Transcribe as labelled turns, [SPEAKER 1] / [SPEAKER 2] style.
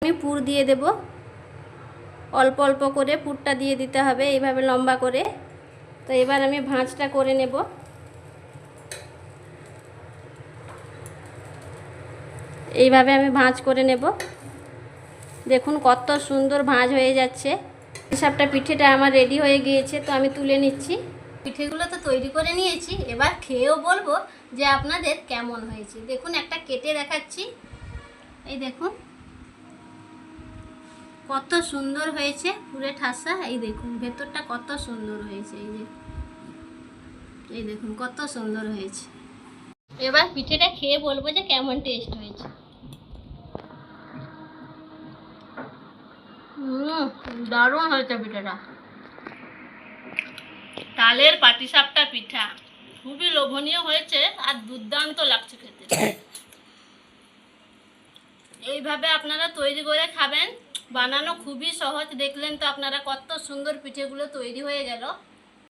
[SPEAKER 1] আমি পুর দিয়ে দেব, অল্প অল্প করে পুরটা দিয়ে দিতে হবে এইভাবে লম্বা করে। তো এবার আমি ভাঁজটা করে নেব। এইভাবে আমি ভাঁজ করে নেব। দেখুন কত সুন্দর ভাঁজ হয়ে যাচ্ছে। হিসাবটা পিঠেটা আমার রেডি হয়ে গিয়েছে, তো আমি তুলে নিচ্ছি। পিঠেগুলো তো তৈরি করে নিয়েছি, এবার খেয়েও বলবো যে আপনাদের কেমন হয়েছে। দেখুন একটা কেটে দেখাচ্ছি, এই দেখুন কত সুন্দর হয়েছে পুরে ঠাসা। এই দেখুন ভেতরটা কত সুন্দর হয়েছে, এই দেখুন কত সুন্দর হয়েছে। এবার পিঠেটা খেয়ে বলবো যে কেমন টেস্ট হয়েছে। দারুণ হয়েছে পিঠেটা। তালের পাটিসাপটা পিঠা খুবই লোভনীয় হয়েছে আর দুর্দান্ত লাগছে খেতে। এইভাবে আপনারা তৈরি করে খাবেন, বানানো খুবই সহজ। দেখলেন তো আপনারা কত সুন্দর পিঠেগুলো তৈরি হয়ে গেল।